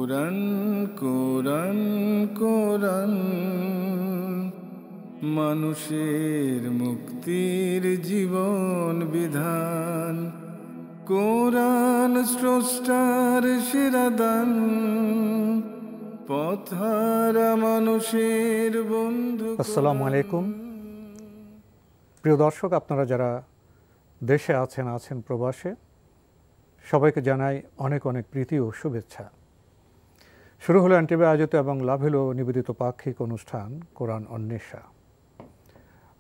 কোরআন কোরআন কোরআন মানুষের মুক্তির জীবন বিধান। কোরআন স্রষ্টার সেরা দান, পথহারা মানুষের বন্ধু। আসসালামু আলাইকুম প্রিয় দর্শক, আপনারা যারা দেশে আছেন প্রবাসে, সবাইকে জানাই অনেক অনেক প্রীতি ও শুভেচ্ছা। শুরু হলো এনটিভি আয়োজিত এবং লাভেলো নিবেদিত পাক্ষিক অনুষ্ঠান কোরআন অন্বেষা।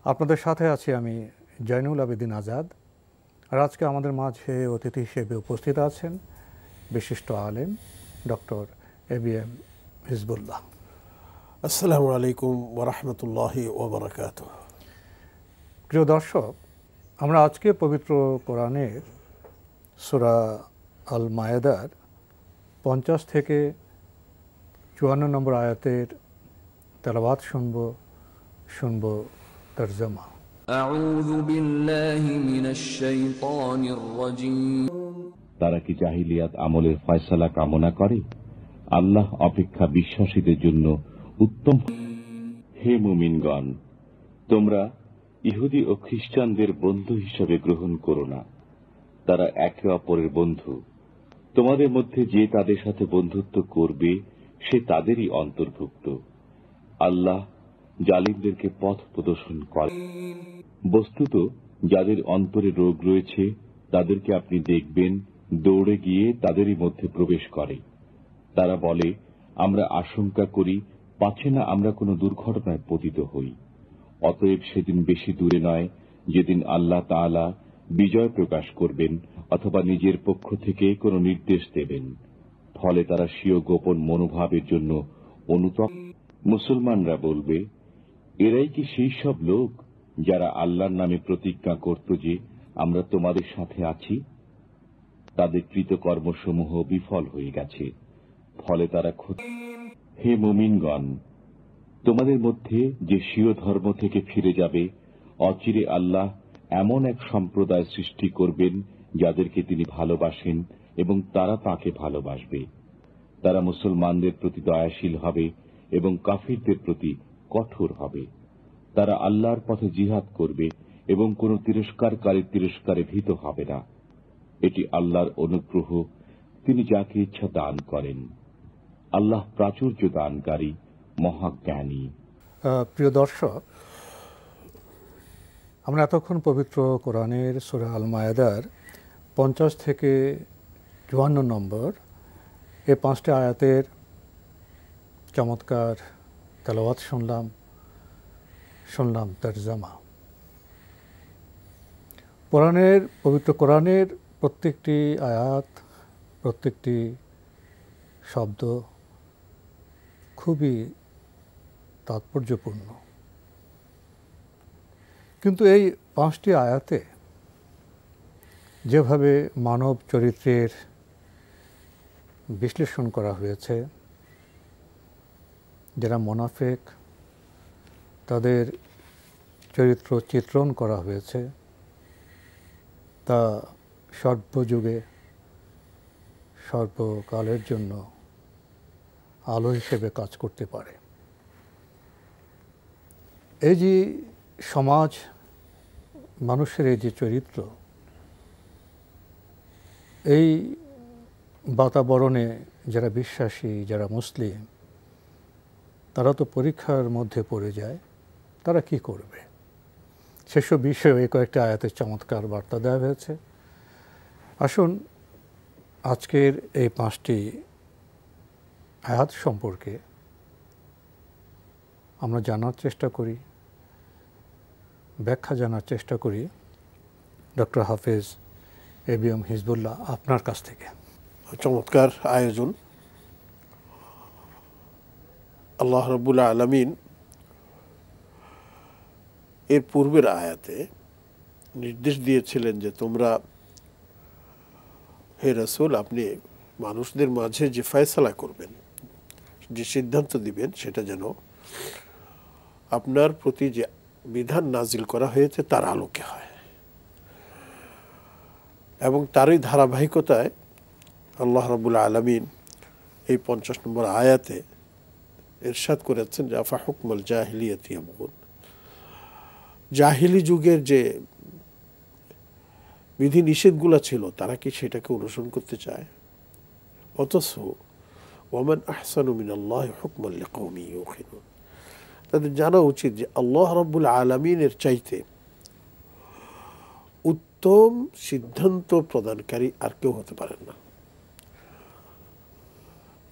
আপনাদের সাথে আছি আমি জয়নুল আবেদিন আজাদ। আর আজকে আমাদের মাঝে অতিথি হিসেবে উপস্থিত আছেন বিশিষ্ট আলেম ডক্টর এবিএম হিজবুল্লাহ। আসসালামু আলাইকুম ওয়া রাহমাতুল্লাহি ওয়া বারাকাতুহু। প্রিয় দর্শক, আমরা আজকে পবিত্র কোরআনের সূরা আল মায়েদার 50 থেকে 54 নম্বর আয়াতের তেলাওয়াত শুনব তরজমা। আউযু বিল্লাহি মিনাশ শাইতানির রাজীম। তারা কি জাহিলিয়াত আমলের ফয়সালা কামনা করে? আল্লাহ অপেক্ষা বিশ্বাসীদের জন্য উত্তম। হে মুমিনগণ, তোমরা ইহুদি ও খ্রিস্টানদের বন্ধু হিসাবে গ্রহণ করো না। তারা একে অপরের বন্ধু। তোমাদের মধ্যে যে তাদের সাথে বন্ধুত্ব করবে সে তাদেরই অন্তর্ভুক্ত। আল্লাহ জালিমদেরকে পথ প্রদর্শন করেন। বস্তুত যাদের অন্তরে রোগ রয়েছে তাদেরকে আপনি দেখবেন দৌড়ে গিয়ে তাদেরই মধ্যে প্রবেশ করে। তারা বলে, আমরা আশঙ্কা করি পাছে না আমরা কোনো দুর্ঘটনায় পতিত হই। অতএব সেদিন বেশি দূরে নয় যেদিন আল্লাহ তাআলা বিজয় প্রকাশ করবেন অথবা নিজের পক্ষ থেকে কোনো নির্দেশ দেবেন। ফলে তারা স্বীয় গোপন মনোভাবের জন্য অনুতপ্ত। মুসলমানরা বলবে, এরাই কি সেই সব লোক যারা আল্লাহর নামে প্রতিজ্ঞা করত যে আমরা তোমাদের সাথে আছি? তাদের কৃতকর্মসমূহ বিফল হয়ে গেছে, ফলে তারা হে মুমিনগণ, তোমাদের মধ্যে যে স্বীয় ধর্ম থেকে ফিরে যাবে, অচিরে আল্লাহ এমন এক সম্প্রদায় সৃষ্টি করবেন যাদেরকে তিনি ভালোবাসেন এবং তারা তাকে ভালোবাসবে। তারা মুসলমানদের প্রতি দয়াশীল হবে এবং কাফিরদের প্রতি কঠোর হবে। তারা আল্লাহর পথে জিহাদ করবে এবং কোন তিরস্কারকারীর তিরস্কারে ভীত হবে না। এটি আল্লাহর অনুগ্রহ, তিনি যাকে ইচ্ছা দান করেন। আল্লাহ প্রাচুর্য দানকারী, মহাজ্ঞানী। প্রিয় দর্শক, আমরা এতক্ষণ পবিত্র কোরআনের সূরা আল মায়েদার 50 থেকে 54 নম্বর এই 5টি আয়াতের চমৎকার তেলাওয়াত শুনলাম তরজমা। পবিত্র কোরআনের প্রত্যেকটি আয়াত, প্রত্যেকটি শব্দ খুবই তাৎপর্যপূর্ণ। কিন্তু এই 5টি আয়াতে যেভাবে মানব চরিত্রের বিশ্লেষণ করা হয়েছে, যারা মুনাফিক তাদের চরিত্র চিত্রণ করা হয়েছে, তা সর্বযুগে সর্বকালের জন্য আলো হিসেবে কাজ করতে পারে। এই যে সমাজ, মানুষের এই যে চরিত্র, এই বাতাবরণে যারা বিশ্বাসী, যারা মুসলিম, তারা তো পরীক্ষার মধ্যে পড়ে যায়। তারা কি করবে সেসব বিষয়ে এই কয়েকটি আয়াতের চমৎকার বার্তা দেওয়া হয়েছে। আসুন আজকের এই 5টি আয়াত সম্পর্কে আমরা জানার চেষ্টা করি, ব্যাখ্যা জানার চেষ্টা করি ডক্টর হাফেজ এবিএম হিজবুল্লাহ আপনার কাছ থেকে। চমৎকার আয়োজন। আল্লাহ রাব্বুল আলামিন এর পূর্বের আয়াতে নির্দেশ দিয়েছিলেন যে তোমরা, হে রাসূল, আপনি মানুষদের মাঝে যে ফয়সালা করবেন, যে সিদ্ধান্ত দিবেন, সেটা যেন আপনার প্রতি যে বিধান নাজিল করা হয়েছে তার আলোকে হয়। এবং তারই ধারাবাহিকতায় আল্লাহ রাব্বুল আলামিন এই 50 নম্বর আয়াতে ইরশাদ করেছেন যে আফা হুকমাল জাহিলিয়াতি ইয়াবগুন, জাহিলি যুগের যে বিধি নিষেধগুলো ছিল তারা কি সেটাকে অনুসরণ করতে চায়? অথচ ওয়ামান আহসানু মিনাল্লাহি হুকমান লিকাওমি ইউকিনুন, তাদের জানা উচিত যে আল্লাহ রাব্বুল আলামিনের চাইতে উত্তম সিদ্ধান্ত প্রদানকারী আর কেউ হতে পারেন না।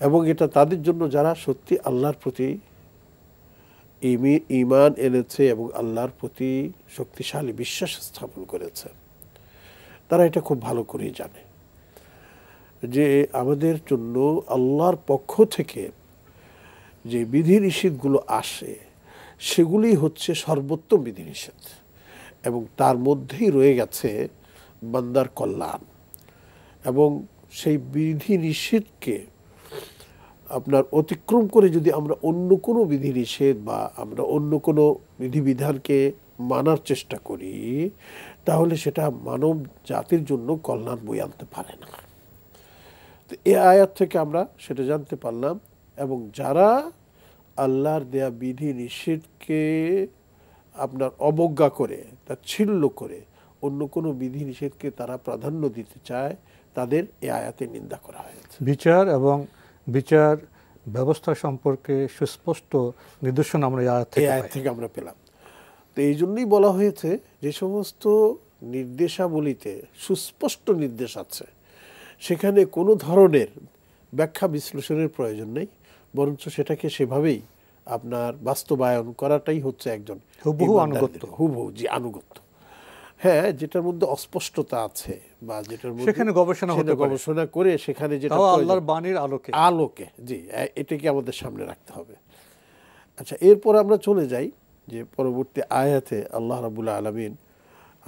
এবং এটা তাদের জন্য যারা সত্যি আল্লাহর প্রতি ঈমান এনেছে এবং আল্লাহর প্রতি শক্তিশালী বিশ্বাস স্থাপন করেছে, তারা এটা খুব ভালো করেই জানে যে আমাদের জন্য আল্লাহর পক্ষ থেকে যে বিধিনিষেধগুলো আসে সেগুলি হচ্ছে সর্বোত্তম বিধিনিষেধ, এবং তার মধ্যেই রয়ে গেছে বান্দার কল্যাণ। এবং সেই বিধিনিষেধকে আপনার অতিক্রম করে যদি আমরা অন্য কোনো বিধিনিষেধ বা আমরা অন্য কোনো বিধিবিধানকে মানার চেষ্টা করি, তাহলে সেটা মানব জাতির জন্য কল্যাণ বয়ে আনতে পারে না। তো এই আয়াত থেকে আমরা সেটা জানতে পারলাম। এবং যারা আল্লাহর দেয়া বিধি নিষেধকে আপনার অবজ্ঞা করে, তাচ্ছিল্য করে অন্য কোনো বিধি নিষেধকে তারা প্রাধান্য দিতে চায়, তাদের এই আয়াতে নিন্দা করা হয়েছে। বিচার এবং বিচার ব্যবস্থা সম্পর্কে সুস্পষ্ট নির্দেশনা আমরা এই আয়াত থেকে আমরা পেলাম। তো এই জন্যই বলা হয়েছে যে সমস্ত নির্দেশাবলীতে সুস্পষ্ট নির্দেশ আছে সেখানে কোনো ধরনের ব্যাখ্যা বিশ্লেষণের প্রয়োজন নেই, বরঞ্চ সেটাকে সেভাবেই আপনার বাস্তবায়ন করাটাই হচ্ছে একজন হুবহু আনুগত্য। হুবহু জি, আনুগত্য। হ্যাঁ, যেটার মধ্যে অস্পষ্টতা আছে বা যেটার মধ্যে সেখানে গবেষণা করে সেখানে যেটা আল্লাহর বাণীর আলোকে জি, এটাকে আমাদের সামনে রাখতে হবে। আচ্ছা, এরপর আমরা চলে যাই যে পরবর্তী আয়াতে আল্লাহ রাব্বুল আলামিন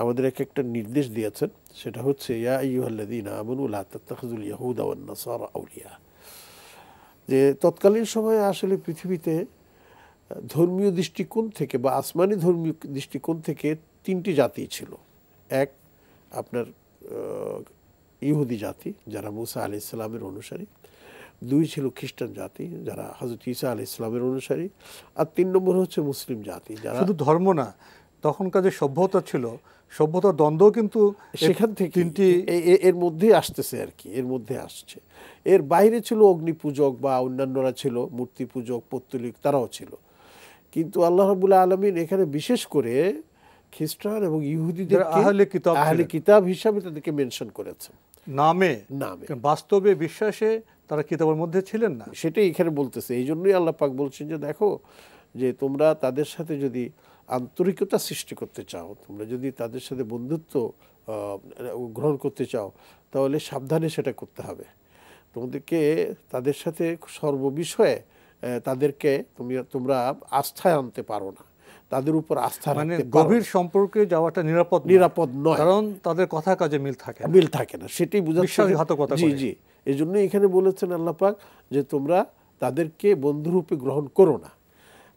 আমাদের একটা নির্দেশ দিয়েছেন, সেটা হচ্ছে ইয়া আইয়ুহাল্লাযীনা আমানু লা তাত্তাখিযুল ইয়াহুদা ওয়ান নাসারা আউলিয়া। যে তৎকালীন সময়ে আসলে পৃথিবীতে ধর্মীয় দৃষ্টিকোণ থেকে বা আসমানি ধর্মীয় দৃষ্টিকোণ থেকে 3টি জাতি ছিল। এক, আপনার ইহুদি জাতি যারা মুসা আলাইহিস সালামের অনুসারী। 2 ছিল খ্রিস্টান জাতি যারা হযরত ঈসা আলাইহিস সালামের অনুসারী। আর 3 নম্বর হচ্ছে মুসলিম জাতি যারা শুধু ধর্ম না, তখনকার যে সভ্যতা ছিল, সভ্যতার দ্বন্দ্ব কিন্তু সেখান থেকে 3টি এর মধ্যেই আসতেছে আর কি, এর মধ্যে আসছে। এর বাইরে ছিল অগ্নি পূজক বা অন্যান্যরা ছিল মূর্তি পূজক, পৌত্তলিক, তারাও ছিল। কিন্তু আল্লাহ রাব্বুল আলামিন এখানে বিশেষ করে খ্রিস্টান এবং ইহুদিদের আহলে কিতাব হিসাবে তাদেরকে মেনশন করেছেন নামে। বাস্তবে বিশ্বাসে তারা কিতাবের মধ্যে ছিলেন না, সেটাই এখানে বলতেছে। এই জন্যই আল্লাহ পাক বলছেন যে দেখো, যে তোমরা তাদের সাথে যদি আন্তরিকতা সৃষ্টি করতে চাও, তোমরা যদি তাদের সাথে বন্ধুত্ব গ্রহণ করতে চাও, তাহলে সাবধানে সেটা করতে হবে। তোমাদেরকে তাদের সাথে সর্ববিষয়ে তাদেরকে তোমরা আস্থায় আনতে পারো না, তাদের উপর আস্থা রাখতে পারো না। গভীর সম্পর্কে যাওয়াটা নিরাপদ নয়, কারণ তাদের কথা কাজে মিল থাকে না। সেটাই বিশ্বাসঘাতকতা জি জি। এই জন্য এখানে বলেছেন আল্লাহ পাক যে তোমরা তাদেরকে বন্ধুরূপে গ্রহণ করো না।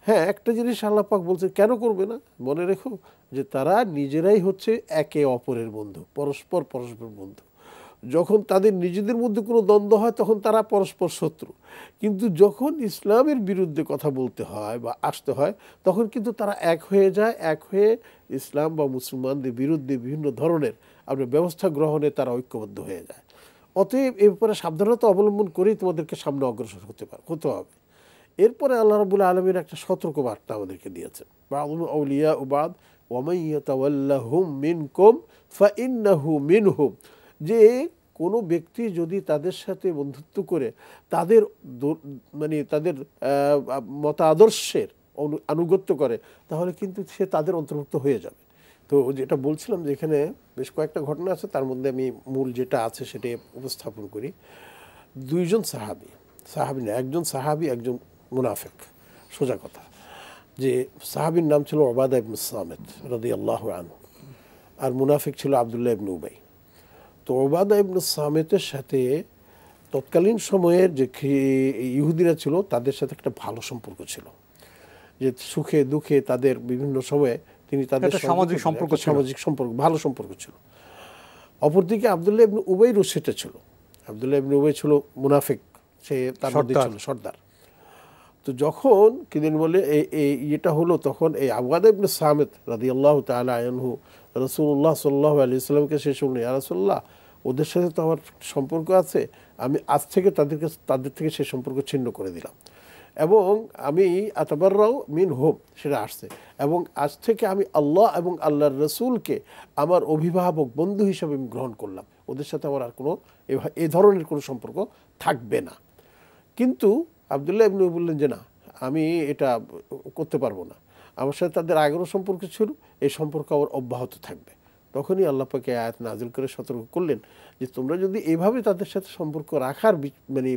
হ্যাঁ, একটা জিনিস আল্লাহ পাক বলছে, কেন করবে না? মনে রেখো যে তারা নিজেরাই হচ্ছে একে অপরের বন্ধু, পরস্পর বন্ধু। যখন তাদের নিজেদের মধ্যে কোনো দ্বন্দ্ব হয় তখন তারা পরস্পর শত্রু, কিন্তু যখন ইসলামের বিরুদ্ধে কথা বলতে হয় বা আসতে হয় তখন কিন্তু তারা এক হয়ে যায়, এক হয়ে ইসলাম বা মুসলমানদের বিরুদ্ধে বিভিন্ন ধরনের আপনার ব্যবস্থা গ্রহণে তারা ঐক্যবদ্ধ হয়ে যায়। অতএব এ ব্যাপারে সাবধানতা অবলম্বন করেই তোমাদেরকে সামনে অগ্রসর হতে হবে। এরপরে আল্লাহ রাব্বুল আলামিন একটা সতর্ক বার্তা আমাদেরকে দিয়েছেন, বা'দুহুম আউলিয়াউ বা'দ ওয়া মান ইয়াতাওয়াল্লাহুম মিনকুম ফাইন্নাহু মিনহুম। যে কোনো ব্যক্তি যদি তাদের সাথে বন্ধুত্ব করে তাদের তাদের মতাদর্শের আনুগত্য করে, তাহলে কিন্তু সে তাদের অন্তর্ভুক্ত হয়ে যাবে। তো যেটা বলছিলাম যে এখানে বেশ কয়েকটা ঘটনা আছে, তার মধ্যে আমি মূল যেটা আছে সেটা উপস্থাপন করি। 2জন সাহাবী না, একজন সাহাবী একজন মুনাফিক। সোজা কথা, যে সাহাবীর নাম ছিল উবাদা ইবনে সামিত রাদিয়াল্লাহু আনহু, আর মুনাফিক ছিল আব্দুল্লাহ ইবনে উবাই। তো উবাদা ইবনে সামিতের সাথে তৎকালীন সময়ের যে ইহুদিরা ছিল তাদের সাথে একটা ভালো সম্পর্ক ছিল, যে সুখে দুঃখে তাদের বিভিন্ন সময়ে তিনি তাদের সামাজিক সম্পর্ক ভালো সম্পর্ক ছিল। অপরদিকে আব্দুল্লাহ ইবনে উবাইরও সেটা ছিল। আব্দুল্লাহ ইবনে উবাই ছিল মুনাফিক সে তার মধ্যে ছিল সর্দার। তো যখন কিদিন বলে এই ইয়েটা হলো, তখন এই আবওয়াদা ইবনে সামিত রাদিয়াল্লাহু তাআলা আনহু রাসূলুল্লাহ সাল্লাল্লাহু আলাইহি সাল্লামকে সে শুনলেন, ইয়া রাসূলুল্লাহ, ওদের সাথে তো আমার সম্পর্ক আছে, আমি আজ থেকে তাদের থেকে সেই সম্পর্ক ছিন্ন করে দিলাম, এবং আমি আতাবাররাউ মিনহুম, সেটা আসছে, এবং আজ থেকে আমি আল্লাহ এবং আল্লাহর রসুলকে আমার অভিভাবক বন্ধু হিসেবে আমি গ্রহণ করলাম, ওদের সাথে আমার আর কোনো এ ধরনের কোনো সম্পর্ক থাকবে না। কিন্তু আবদুল্লাহ ইবনে উবাই বললেন যে না, আমি এটা করতে পারবো না, আমার সাথে তাদের আগেরও সম্পর্ক ছিল, এই সম্পর্ক আবার অব্যাহত থাকবে। তখনই আল্লাহ পাক এই আয়াত নাযিল করে সতর্ক করলেন যে তোমরা যদি এইভাবে তাদের সাথে সম্পর্ক রাখার মানে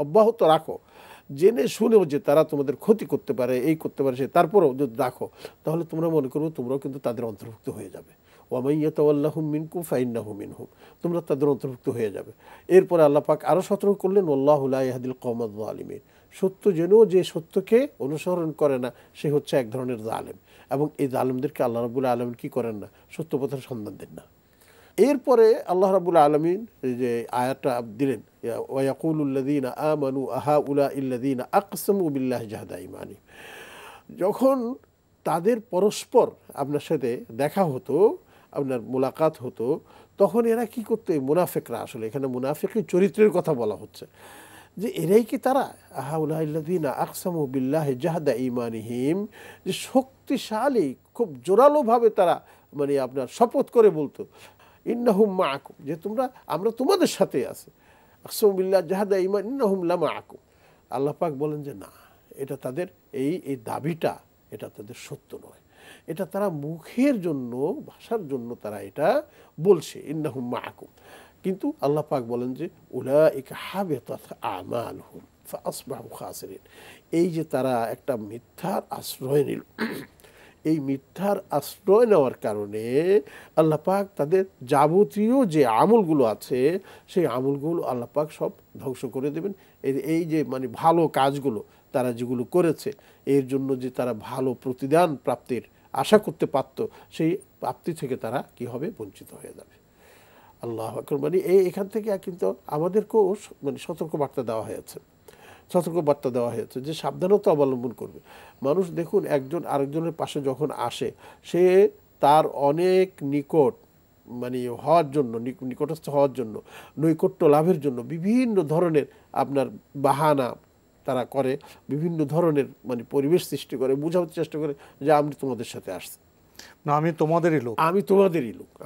অব্যাহত রাখো, জেনে শুনেও যে তারা তোমাদের ক্ষতি করতে পারে, এই করতে পারে, সে তারপরেও যদি রাখো, তাহলে তোমরা মনে করবো তোমরাও কিন্তু তাদের অন্তর্ভুক্ত হয়ে যাবে। ওয়ামান ইয়াতাওয়াল্লাহুম মিনকুম ফাইন্নাহু মিনহুম, তোমরা তাদের অন্তর্ভুক্ত হয়ে যাবে। এরপরে আল্লাহ পাক আরও সতর্ক করলেন, ওয়াল্লাহু লা ইয়াহদিল কওমাজ জালিমিন, সত্য জেনেও যে সত্যকে অনুসরণ করে না সে হচ্ছে এক ধরনের জালেম, এবং এই জালেমদেরকে আল্লাহ রাব্বুল আলামিন কি করেন না, সত্য পথের সন্ধান দেন না। এরপরে আল্লাহ রাব্বুল আলামিন যে আয়াতটা দিলেন, ওয়া ইয়াকুলুল্লাযীনা আমানু আহাউলাইল্লাযীনা আকসামু বিল্লাহি জাহদা ঈমানিহিম, যখন তাদের পরস্পর আপনার সাথে দেখা হতো, আপনার মোলাকাত হতো, তখন এরা কি করতে, মুনাফিকরা, আসলে এখানে মুনাফিকের চরিত্রের কথা বলা হচ্ছে, যে এরাই কি তারা আহাউলাইল্লাযীনা আকসামু বিল্লাহি জাহদা ঈমানিহিম, যে শক্তিশালী, খুব জোরালোভাবে তারা মানে আপনার শপথ করে বলতো, ইন্নাহুম মাআকুম, যে আমরা তোমাদের সাথে আছি, আকসামু বিল্লাহি জাহদা ঈমান ইন্নাহুম লামাআকুম। আল্লাহ পাক বলেন যে না, এটা তাদের এই দাবিটা, এটা তাদের সত্য নয়, এটা তারা মুখের জন্য, ভাষার জন্য তারা এটা বলছে, ইন্নাহুম মাআকুম। কিন্তু আল্লাহ পাক বলেন যে উলাইকা হাবিতাত আমালুহুম ফাআসবাহু খাসিরিন, এই যে তারা একটা মিথ্যার আশ্রয় নিল, এই মিথ্যার আশ্রয় নেওয়ার কারণে আল্লাহ পাক তাদের যাবতীয় যে আমলগুলো আছে সেই আমলগুলো আল্লাহ পাক সব ধ্বংস করে দেবেন। এই যে মানে ভালো কাজগুলো তারা যেগুলো করেছে, এর জন্য যে তারা ভালো প্রতিদান প্রাপ্তির আশা করতে পারত, সেই প্রাপ্তি থেকে তারা কি হবে, বঞ্চিত হয়ে যাবে। আল্লাহু আকবার। মানে এখান থেকে কিন্তু আমাদেরকেও মানে সতর্কবার্তা দেওয়া হয়েছে যে সাবধানতা অবলম্বন করবে মানুষ। দেখুন, একজন আরেকজনের পাশে যখন আসে, সে তার অনেক নিকট মানে হওয়ার জন্য, নিকটস্থ হওয়ার জন্য, নৈকট্য লাভের জন্য বিভিন্ন ধরনের আপনার বাহানা তারা করে, বিভিন্ন ধরনের মানে পরিবেশ সৃষ্টি করে, বোঝাতে চেষ্টা করে যে আমি তোমাদের সাথে আসছি, না আমি তোমাদেরই লোক,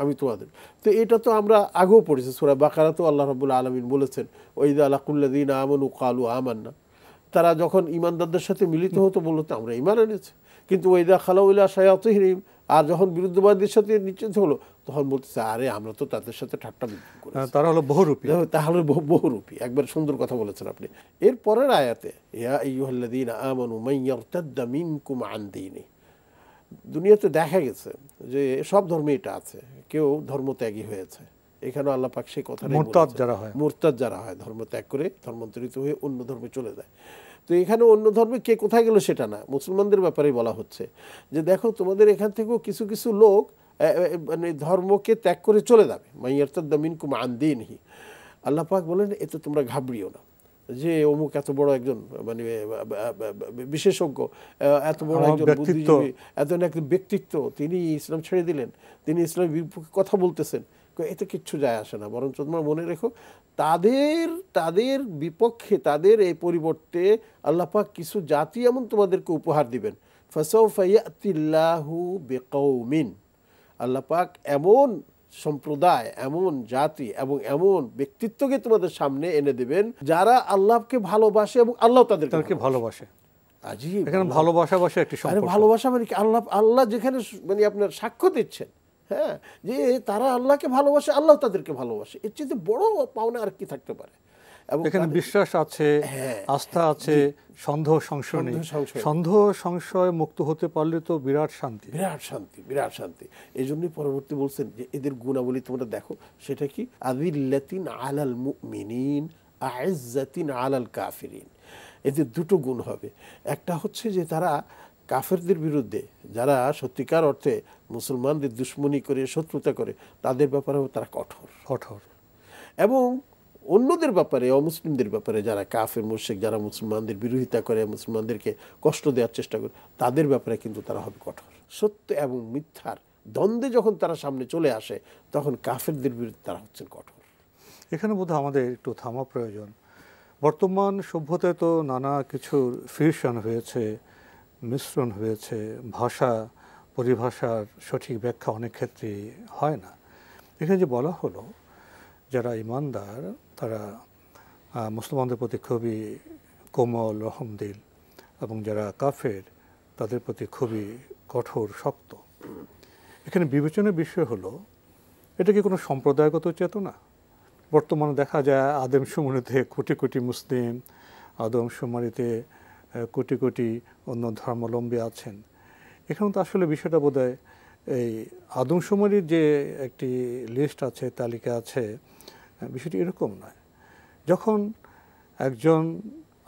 আমি তোমাদের। তো এটা তো আমরা আগেও পড়েছি, সূরা বাকারাতেও আল্লাহ রাব্বুল আলামিন বলেছেন, ওয়াইযা লাকুল্লাযীনা আমানু ক্বালু আমান্না, তারা যখন ঈমানদারদের সাথে মিলিত হতো বলতো আমরা ঈমান এনেছি, কিন্তু ওয়াইযা খালাউ ইলা শায়াতিহিম, আর যখন বিরুদ্ধবাদীদের সাথে নিশ্চিত হলো তখন বলতেছে আরে আমরা তো তাদের সাথে ঠাট্টা বিদ্রুপ করেছি, তারা হলো বহুরূপী। তাহলে বহুরূপী, একবার সুন্দর কথা বলেছেন আপনি। এর পরের আয়াতে ইয়া আইয়ুহাল্লাযীনা আমানু মান ইয়ারতাদ্দা মিনকুম আন দীনিহি, দুনিয়াতে দেখা গেছে যে সব ধর্মে এটা আছে, কেউ ধর্মত্যাগী হয়েছে, এখানে আল্লাহ পাক সেই কথাটাই বলেছেন, মুরতাদ যারা হয়, ধর্ম ত্যাগ করে ধর্মান্তরিত হয়ে অন্য ধর্মে চলে যায়। তো এখানে অন্য ধর্মে কে কোথায় গেল সেটা না, মুসলমানদের ব্যাপারেই বলা হচ্ছে যে দেখো তোমাদের এখান থেকেও কিছু কিছু লোক মানে ধর্মকে ত্যাগ করে চলে যাবে, মাইয়ারতাদ্দা মিনকুম আন দীনিহি। আল্লাহ পাক বলেন এতে তোমরা ঘাবড়িও না, যে অমুক এত বড় একজন মানে বিশেষজ্ঞ, এত বড় একজন বুদ্ধিজীবী, এত একজন ব্যক্তিত্ব, তিনি ইসলাম ছেড়ে দিলেন, তিনি ইসলামের বিপক্ষে কথা বলতেছেন, এতে কিচ্ছু যায় আসে না। বরং তোমরা মনে রেখো তাদের বিপক্ষে, তাদের এই পরিবর্তে আল্লাহ পাক কিছু জাতি এমন তোমাদেরকে উপহার দিবেন, ফাসাউফা ইয়াতিল্লাহু বিকৌমিন, আল্লাহ পাক এমন সম্প্রদায়, এমন জাতি এবং এমন ব্যক্তিত্বকে তোমাদের সামনে এনে দেবেন যারা আল্লাহকে ভালোবাসে এবং আল্লাহ তাদেরকে ভালোবাসে। আজীব, এখানে ভালোবাসা বসে একটি সম্পর্ক, ভালোবাসা মানে কি, আল্লাহ যেখানে মানে আপনার সাক্ষ্য দিচ্ছেন, হ্যাঁ, যে তারা আল্লাহকে ভালোবাসে, আল্লাহ তাদেরকে ভালোবাসে, এর চেয়ে বড় পাওনা আর কি থাকতে পারে। এখানে বিশ্বাস আছে, আস্থা আছে, সন্দেহ সংশয় মুক্ত হতে পারলে তো বিরাট শান্তি। এই জন্যই পরবর্তী বলছেন যে এদের গুণাবলী তোমরা দেখো, সেটা কি, আযিল্লাতিন আলাল মুমিনিন আ'iজ্জাতিন আলাল কাফিরিন। এদের দুটো গুণ হবে, একটা হচ্ছে যে তারা কাফেরদের বিরুদ্ধে, যারা সত্যিকার অর্থে মুসলমানদের দুশমনি করে, শত্রুতা করে, তাদের ব্যাপারে তারা কঠোর, এবং অন্যদের ব্যাপারে, অমুসলিমদের ব্যাপারে, যারা কাফের মুশরিক, যারা মুসলমানদের বিরোধিতা করে, মুসলমানদেরকে কষ্ট দেওয়ার চেষ্টা করে, তাদের ব্যাপারে কিন্তু তারা হবে কঠোর। সত্য এবং মিথ্যার দ্বন্দ্বে যখন তারা সামনে চলে আসে, তখন কাফেরদের বিরুদ্ধে তারা হচ্ছেন কঠোর। এখানে বোধহয় আমাদের একটু থামা প্রয়োজন। বর্তমান সভ্যতায় তো নানা কিছুর ফিউশন হয়েছে, মিশ্রণ হয়েছে, ভাষা পরিভাষার সঠিক ব্যাখ্যা অনেক ক্ষেত্রে হয় না। এখানে যে বলা হলো যারা ইমানদার তারা মুসলমানদের প্রতি খুবই কোমল, রহমদিল, এবং যারা কাফের তাদের প্রতি খুবই কঠোর, শক্ত। এখানে বিবেচনার বিষয় হলো এটা কি কোনো সম্প্রদায়গত চেতনা? বর্তমানে দেখা যায় আদমশুমারিতে কোটি কোটি মুসলিম, আদমশুমারিতে কোটি কোটি অন্য ধর্মাবলম্বী আছেন। এখানে তো আসলে বিষয়টা বোধহয় এই আদমশুমারির যে একটি লিস্ট আছে, তালিকা আছে, বিষয়টি এরকম নয়। যখন একজন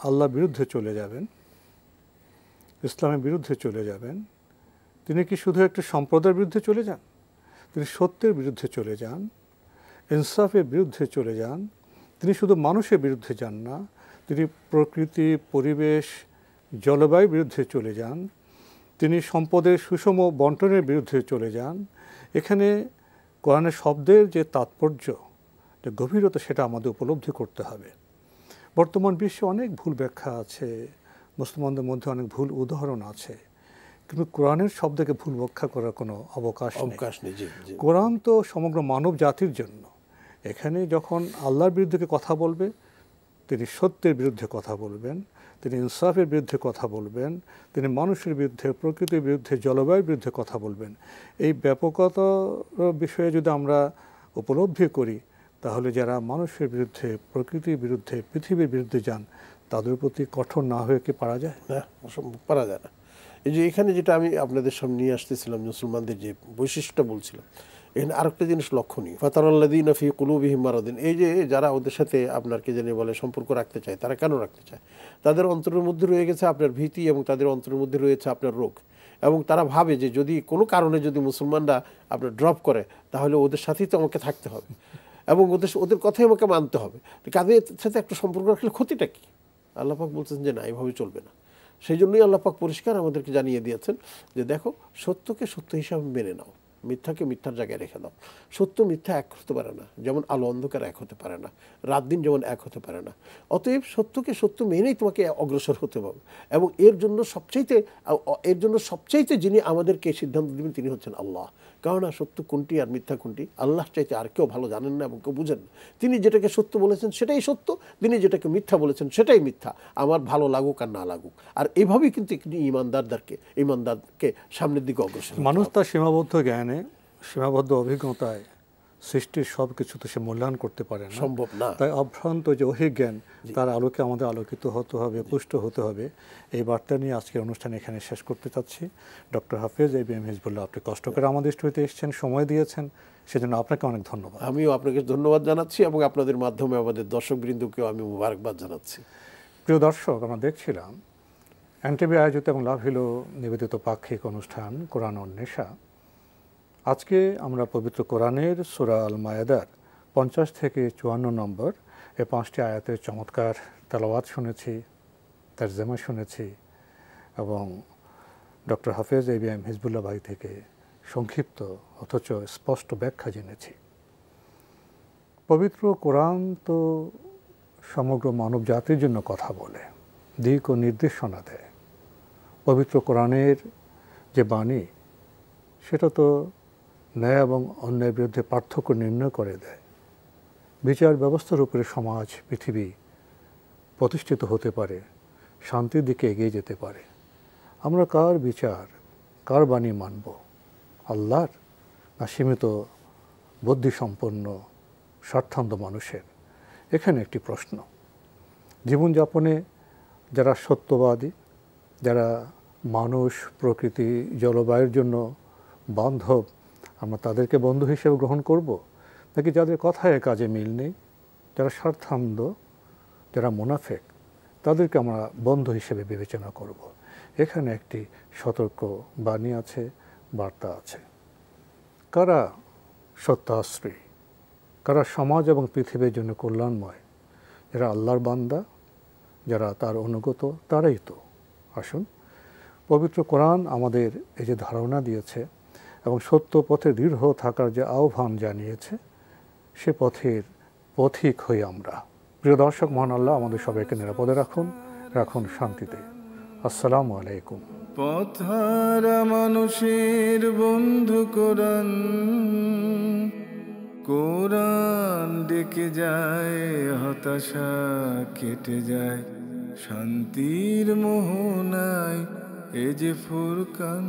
আল্লাহর বিরুদ্ধে চলে যাবেন, ইসলামের বিরুদ্ধে চলে যাবেন, তিনি কি শুধু একটা সম্প্রদায়ের বিরুদ্ধে চলে যান? তিনি সত্যের বিরুদ্ধে চলে যান, ইনসাফের বিরুদ্ধে চলে যান। তিনি শুধু মানুষের বিরুদ্ধে যান না, তিনি প্রকৃতি, পরিবেশ, জলবায়ুর বিরুদ্ধে চলে যান। তিনি সম্পদের সুষম বন্টনের বিরুদ্ধে চলে যান। এখানে কোরআনের শব্দের যে তাৎপর্য, যে গভীরতা, সেটা আমাদের উপলব্ধি করতে হবে। বর্তমান বিশ্বে অনেক ভুল ব্যাখ্যা আছে, মুসলমানদের মধ্যে অনেক ভুল উদাহরণ আছে, কিন্তু কোরআনের শব্দকে ভুল ব্যাখ্যা করার কোনো অবকাশ নেই। কোরআন তো সমগ্র মানব জাতির জন্য। এখানে যখন আল্লাহর বিরুদ্ধে কথা বলবে, তিনি সত্যের বিরুদ্ধে কথা বলবেন, তিনি ইনসাফের বিরুদ্ধে কথা বলবেন, তিনি মানুষের বিরুদ্ধে, প্রকৃতির বিরুদ্ধে, জলবায়ুর বিরুদ্ধে কথা বলবেন। এই ব্যাপকতার বিষয়ে যদি আমরা উপলব্ধি করি, তাহলে যারা মানুষের বিরুদ্ধে, প্রকৃতির বিরুদ্ধে, পৃথিবীর বিরুদ্ধে যান, তাদের প্রতি কঠোর না হয়ে কি পারা যায়? না, অসম্ভব, পারা যায় না। এই যে এখানে যেটা আমি আপনাদের সামনে নিয়ে আসতেছিলাম, মুসলমানদের যে বৈশিষ্ট্যটা বলছিলাম, এখানে আরেকটা জিনিস লক্ষণীয়, ফাতারাল্লাযীনা ফী কুলূবিহিম মারাদুন। এই যে যারা ওদের সাথে আপনার কে জানি বলে সম্পর্ক রাখতে চায়, তারা কেন রাখতে চায়? তাদের অন্তরের মধ্যে রয়ে গেছে আপনার ভীতি, এবং তাদের অন্তরের মধ্যে রয়েছে আপনার রোগ, এবং তারা ভাবে যে যদি কোনো কারণে যদি মুসলমানরা আপনার ড্রপ করে, তাহলে ওদের সাথেই তো আমাকে থাকতে হবে, এবং ওদের কথাই আমাকে মানতে হবে। কাদের সাথে একটা সম্পর্ক রাখলে ক্ষতিটা কি? আল্লাহ পাক বলছেন যে না, এভাবে চলবে না। সেই জন্যই আল্লাহ পাক পরিষ্কার আমাদেরকে জানিয়ে দিয়েছেন যে দেখো, সত্যকে সত্য হিসাবে মেনে নাও, মিথ্যাকে মিথ্যার জায়গায় রেখে দাও। সত্য মিথ্যা এক হতে পারে না, যেমন আলো অন্ধকার এক হতে পারে না, রাত দিন যেমন এক হতে পারে না। অতএব সত্যকে সত্য মেনেই তোমাকে অগ্রসর হতে হবে। এবং এর জন্য সবচাইতে যিনি আমাদেরকে সিদ্ধান্ত দেবেন, তিনি হচ্ছেন আল্লাহ। কেননা সত্য কোনটি আর মিথ্যা কোনটি আল্লাহ চাইতে আর কেউ ভালো জানেন না এবং কেউ বুঝেন না। তিনি যেটাকে সত্য বলেছেন সেটাই সত্য, তিনি যেটাকে মিথ্যা বলেছেন সেটাই মিথ্যা, আমার ভালো লাগুক আর না লাগুক। আর এভাবেই কিন্তু ইমানদারকে সামনের দিকে অগ্রসর। মানুষ তার সীমাবদ্ধ জ্ঞানে, সীমাবদ্ধ অভিজ্ঞতায় সৃষ্টির সব কিছু তো সে মূল্যায়ন করতে পারে না, সম্ভব না। তাই অভ্রান্ত যে অভিজ্ঞান, তার আলোকে আমাদের আলোকিত হতে হবে, পুষ্ট হতে হবে। এই বার্তা নিয়ে আজকের অনুষ্ঠান এখানে শেষ করতে চাচ্ছি। ডক্টর হাফেজ ABM হিজবুল্লাহ, আপনি কষ্ট করে আমাদের স্টুডিওতে এসেছেন, সময় দিয়েছেন, সেজন্য আপনাকে অনেক ধন্যবাদ। আমিও আপনাকে ধন্যবাদ জানাচ্ছি, এবং আপনাদের মাধ্যমে আমাদের দর্শকবৃন্দকেও আমি মুবারকবাদ জানাচ্ছি। প্রিয় দর্শক, আমরা দেখছিলাম এনটিভি আয়োজিত এবং লাভহিলো নিবেদিত পাক্ষিক অনুষ্ঠান কোরআন ও নেশা। আজকে আমরা পবিত্র কোরআনের সূরা আল মায়েদার 50 থেকে 54 নম্বর এই 5টি আয়াতের চমৎকার তেলাওয়াত শুনেছি, তরজমা শুনেছি, এবং ডক্টর হাফেজ ABM হিজবুল্লাহ ভাই থেকে সংক্ষিপ্ত অথচ স্পষ্ট ব্যাখ্যা জেনেছি। পবিত্র কোরআন তো সমগ্র মানব জাতির জন্য কথা বলে, দিক ও নির্দেশনা দেয়। পবিত্র কোরআনের যে বাণী, সেটা তো ন্যায় এবং অন্যায়ের বিরুদ্ধে পার্থক্য নির্ণয় করে দেয়। বিচার ব্যবস্থার উপরে সমাজ, পৃথিবী প্রতিষ্ঠিত হতে পারে, শান্তির দিকে এগিয়ে যেতে পারে। আমরা কার বিচার, কার বাণী মানব? আল্লাহর, না সীমিত বুদ্ধিসম্পন্ন স্বার্থান্ধ মানুষের? এখানে একটি প্রশ্ন। জীবনযাপনে যারা সত্যবাদী, যারা মানুষ, প্রকৃতি, জলবায়ুর জন্য বান্ধব, আমরা তাদেরকে বন্ধু হিসেবে গ্রহণ করব, নাকি যাদের কথায় কাজে মিল নেই, যারা স্বার্থান্ধ, যারা মুনাফেক, তাদেরকে আমরা বন্ধু হিসেবে বিবেচনা করব? এখানে একটি সতর্ক বাণী আছে, বার্তা আছে। কারা সত্যাশ্রয়ী, কারা সমাজ এবং পৃথিবীর জন্য কল্যাণময়, এরা আল্লাহর বান্দা, যারা তার অনুগত তারাই তো। আসুন, পবিত্র কোরআন আমাদের এই যে ধারণা দিয়েছে এবং সত্য পথে দৃঢ় থাকার যে আহ্বান জানিয়েছে, সে পথের পথিক হই আমরা। প্রিয় দর্শক, মহান আল্লাহ আমাদের সবাইকে নিরাপদে রাখুন শান্তিতে। আসসালামু আলাইকুম। পথহারা মানুষের বন্ধু কোরআন, কোরআন ডেকে যায়, হতাশা কেটে যায়, শান্তির মোহনায় এ যে ফুরকান।